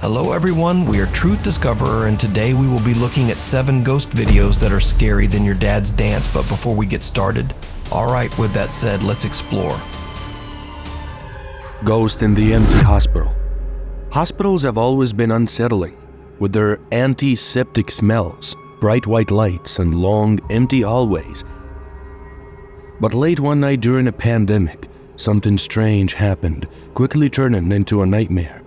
Hello everyone, we are TruthDiscoverer, and today we will be looking at 7 ghost videos that are scarier than your dad's dance. But before we get started, alright, with that said, let's explore. Ghost in the empty hospital. Hospitals have always been unsettling, with their antiseptic smells, bright white lights, and long, empty hallways. But late one night during a pandemic, something strange happened, quickly turning into a nightmare.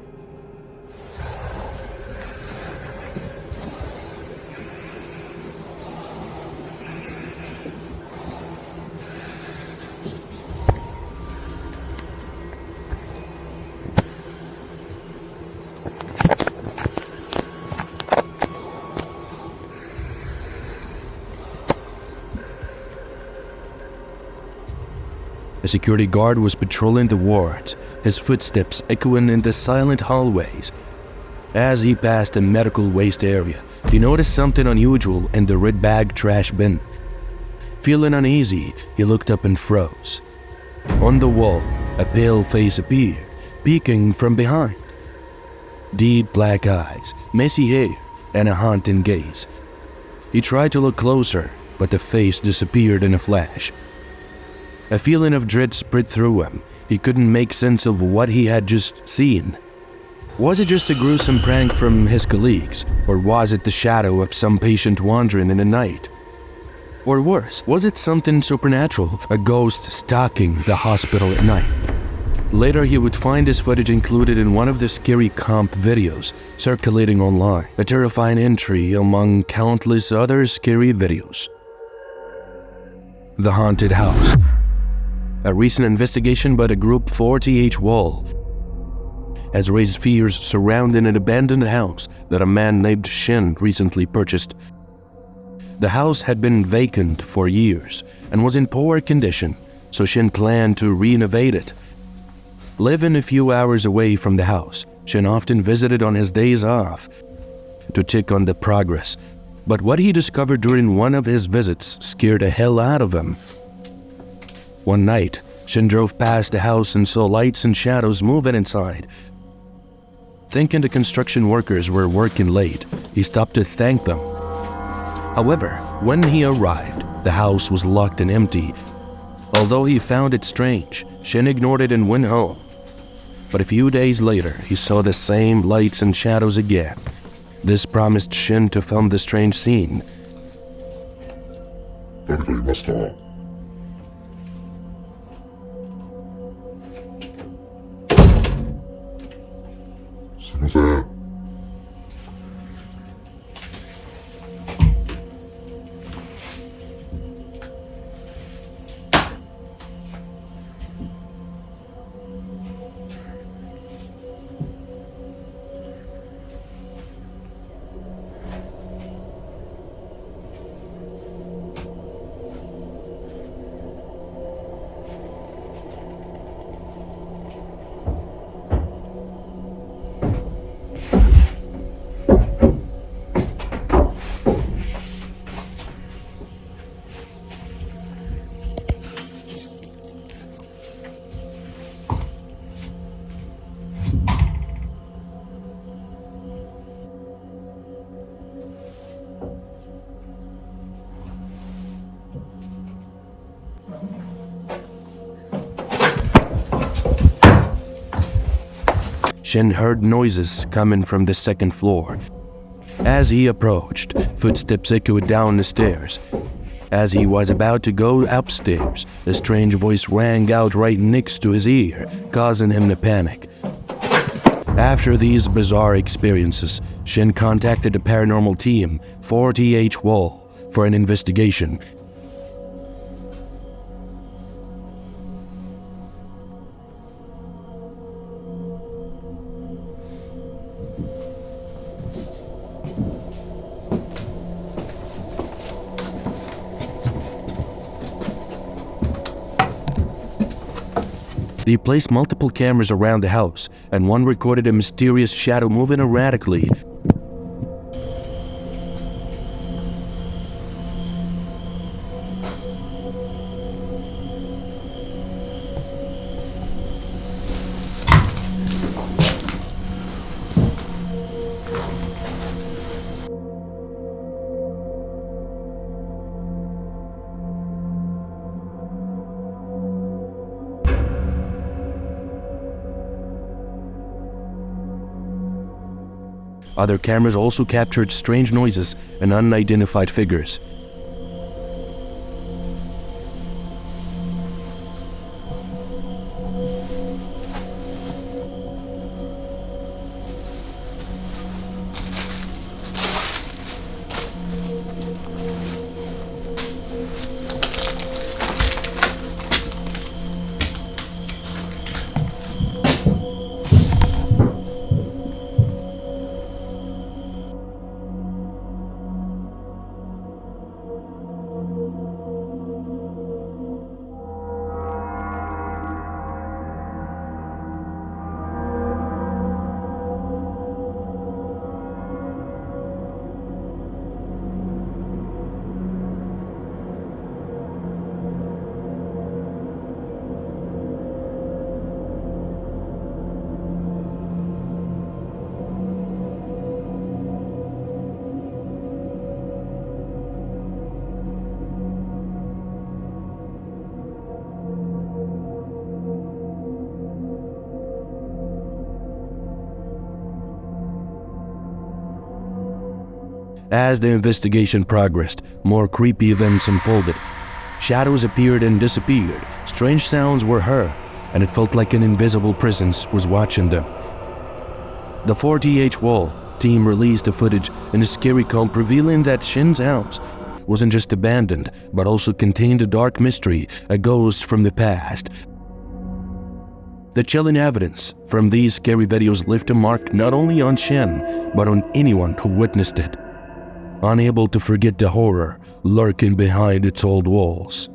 A security guard was patrolling the wards, his footsteps echoing in the silent hallways. As he passed a medical waste area, he noticed something unusual in the red bag trash bin. Feeling uneasy, he looked up and froze. On the wall, a pale face appeared, peeking from behind. Deep black eyes, messy hair, and a haunting gaze. He tried to look closer, but the face disappeared in a flash. A feeling of dread spread through him. He couldn't make sense of what he had just seen. Was it just a gruesome prank from his colleagues, or was it the shadow of some patient wandering in the night? Or worse, was it something supernatural, a ghost stalking the hospital at night? Later, he would find this footage included in one of the scary comp videos circulating online, a terrifying entry among countless other scary videos. The Haunted House. A recent investigation by the group 40H Wall has raised fears surrounding an abandoned house that a man named Shin recently purchased. The house had been vacant for years and was in poor condition, so Shin planned to renovate it. Living a few hours away from the house, Shin often visited on his days off to check on the progress. But what he discovered during one of his visits scared the hell out of him. One night, Shin drove past the house and saw lights and shadows moving inside. Thinking the construction workers were working late, he stopped to thank them. However, when he arrived, the house was locked and empty. Although he found it strange, Shin ignored it and went home. But a few days later, he saw the same lights and shadows again. This promised Shin to film the strange scene. 誰かいますか? すいません。 Shin heard noises coming from the second floor. As he approached, footsteps echoed down the stairs. As he was about to go upstairs, a strange voice rang out right next to his ear, causing him to panic. After these bizarre experiences, Shin contacted the paranormal team, 40H Wall, for an investigation. They placed multiple cameras around the house, and one recorded a mysterious shadow moving erratically. Other cameras also captured strange noises and unidentified figures. As the investigation progressed, more creepy events unfolded. Shadows appeared and disappeared, strange sounds were heard, and it felt like an invisible presence was watching them. The 4TH Wall team released the footage in a scary comp revealing that Shin's house wasn't just abandoned, but also contained a dark mystery, a ghost from the past. The chilling evidence from these scary videos left a mark not only on Shin, but on anyone who witnessed it, unable to forget the horror lurking behind its old walls.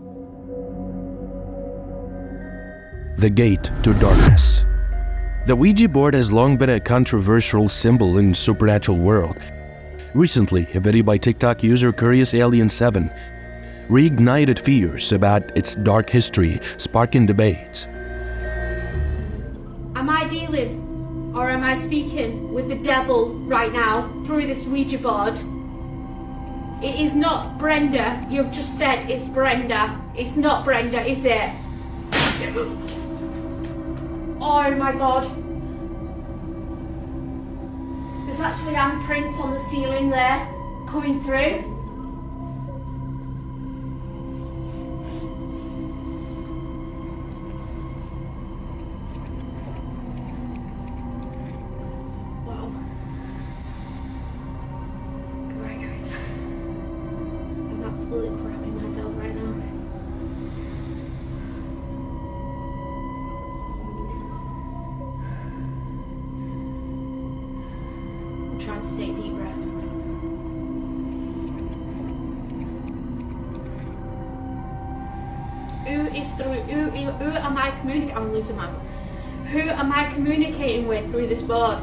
The Gate to Darkness. The Ouija board has long been a controversial symbol in the supernatural world. Recently, a video by TikTok user CuriousAlien7 reignited fears about its dark history, sparking debates. Am I dealing or am I speaking with the devil right now through this Ouija board? It is not Brenda. You've just said it's Brenda. It's not Brenda, is it? Oh my god. There's actually handprints on the ceiling there, coming through. Wow. Right guys. I'm absolutely crapping myself right now. I'm trying to take deep breaths. Who am I communicating? I'm losing my. Who am I communicating with through this board?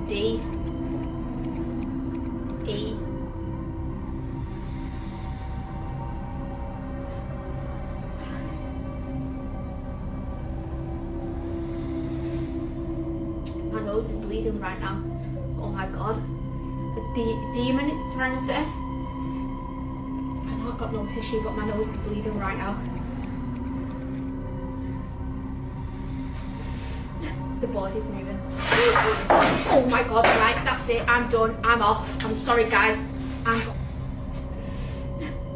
D. E. My nose is bleeding right now. Oh my god. The demon it's trying to say. I know I've got no tissue, but my nose is bleeding right now. The board is moving. Oh my god, right, that's it, I'm done, I'm off. I'm sorry guys,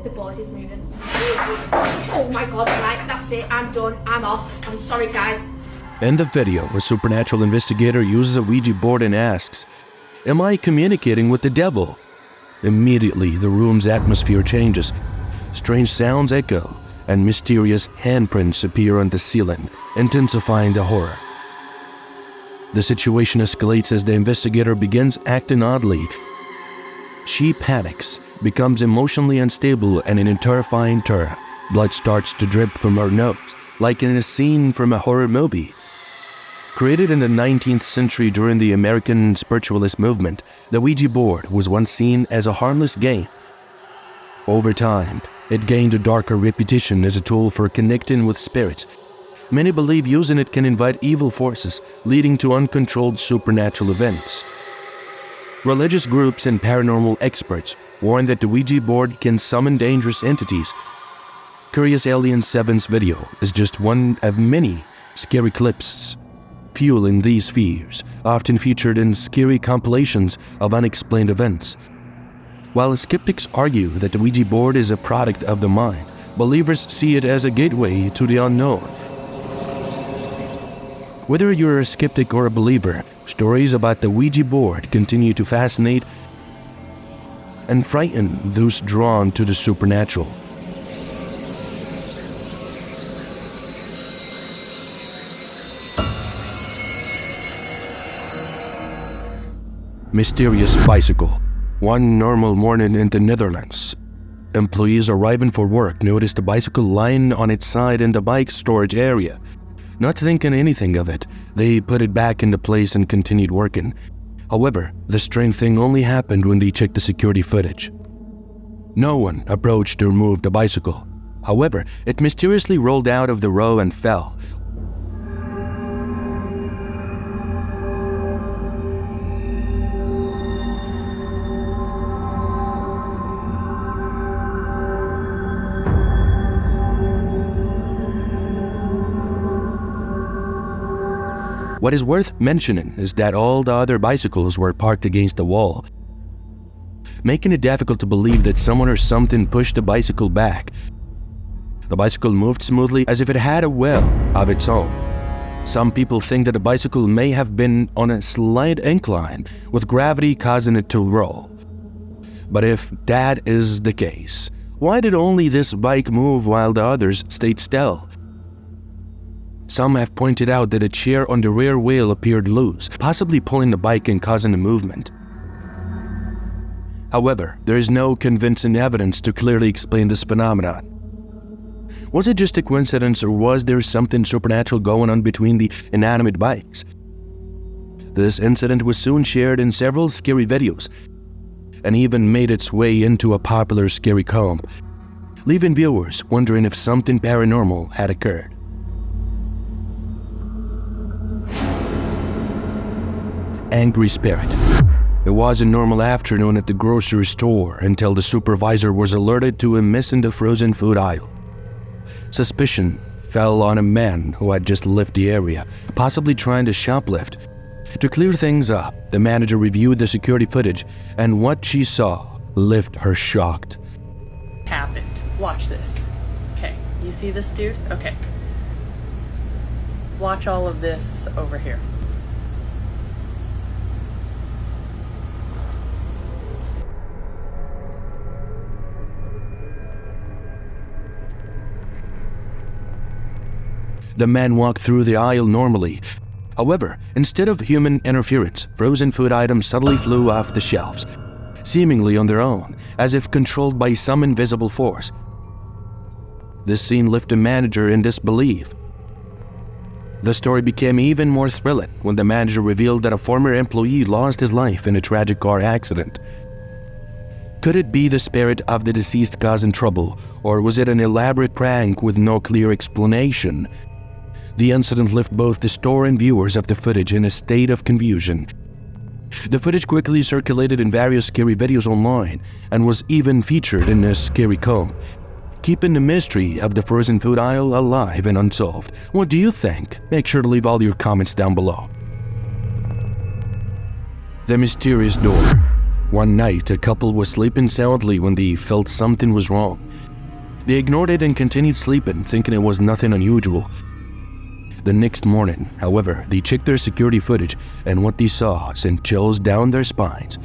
the board is moving. Oh my god, right, that's it, I'm done, I'm off. I'm sorry guys. In the video, a supernatural investigator uses a Ouija board and asks, "Am I communicating with the devil?" Immediately, the room's atmosphere changes. Strange sounds echo, and mysterious handprints appear on the ceiling, intensifying the horror. The situation escalates as the investigator begins acting oddly. She panics, becomes emotionally unstable, and in a terrifying turn, blood starts to drip from her nose, like in a scene from a horror movie. Created in the 19th century during the American spiritualist movement, the Ouija board was once seen as a harmless game. Over time, it gained a darker reputation as a tool for connecting with spirits. Many believe using it can invite evil forces, leading to uncontrolled supernatural events. Religious groups and paranormal experts warn that the Ouija board can summon dangerous entities. Curious Alien 7's video is just one of many scary clips fueling these fears, often featured in scary compilations of unexplained events. While skeptics argue that the Ouija board is a product of the mind, believers see it as a gateway to the unknown. Whether you're a skeptic or a believer, stories about the Ouija board continue to fascinate and frighten those drawn to the supernatural. Mysterious bicycle. One normal morning in the Netherlands, employees arriving for work noticed a bicycle lying on its side in the bike storage area. Not thinking anything of it, they put it back into place and continued working. However, the strange thing only happened when they checked the security footage. No one approached to remove the bicycle. However, it mysteriously rolled out of the row and fell. What is worth mentioning is that all the other bicycles were parked against the wall, making it difficult to believe that someone or something pushed the bicycle back. The bicycle moved smoothly as if it had a will of its own. Some people think that the bicycle may have been on a slight incline, with gravity causing it to roll. But if that is the case, why did only this bike move while the others stayed still? Some have pointed out that a chair on the rear wheel appeared loose, possibly pulling the bike and causing the movement. However, there is no convincing evidence to clearly explain this phenomenon. Was it just a coincidence, or was there something supernatural going on between the inanimate bikes? This incident was soon shared in several scary videos, and even made its way into a popular scary comp, leaving viewers wondering if something paranormal had occurred. Angry spirit. It was a normal afternoon at the grocery store until the supervisor was alerted to a miss in the frozen food aisle. Suspicion fell on a man who had just left the area, possibly trying to shoplift. To clear things up, the manager reviewed the security footage, and what she saw left her shocked. Happened. Watch this. Okay, you see this dude? Okay. Watch all of this over here. The man walked through the aisle normally. However, instead of human interference, frozen food items suddenly flew off the shelves, seemingly on their own, as if controlled by some invisible force. This scene left the manager in disbelief. The story became even more thrilling when the manager revealed that a former employee lost his life in a tragic car accident. Could it be the spirit of the deceased causing trouble, or was it an elaborate prank with no clear explanation? The incident left both the store and viewers of the footage in a state of confusion. The footage quickly circulated in various scary videos online and was even featured in a scary comp, keeping the mystery of the frozen food aisle alive and unsolved. What do you think? Make sure to leave all your comments down below. The mysterious door. One night, a couple was sleeping soundly when they felt something was wrong. They ignored it and continued sleeping, thinking it was nothing unusual. The next morning, however, they checked their security footage, and what they saw sent chills down their spines.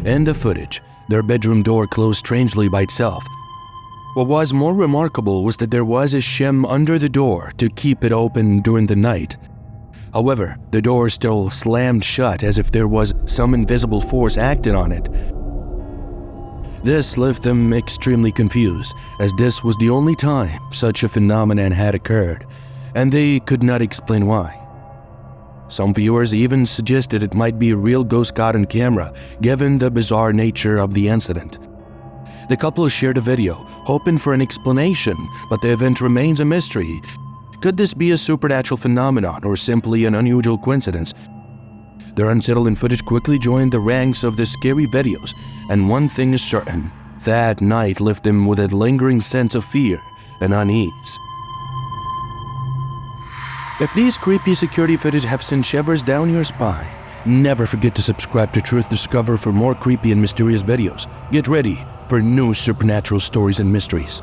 In the footage, their bedroom door closed strangely by itself. What was more remarkable was that there was a shim under the door to keep it open during the night. However, the door still slammed shut as if there was some invisible force acting on it. This left them extremely confused, as this was the only time such a phenomenon had occurred, and they could not explain why. Some viewers even suggested it might be a real ghost caught on camera, given the bizarre nature of the incident. The couple shared a video, hoping for an explanation, but the event remains a mystery. Could this be a supernatural phenomenon or simply an unusual coincidence? Their unsettling footage quickly joined the ranks of the scary videos, and one thing is certain: that night left them with a lingering sense of fear and unease. If these creepy security footage have sent shivers down your spine, never forget to subscribe to TruthDiscoverer for more creepy and mysterious videos. Get ready for new supernatural stories and mysteries.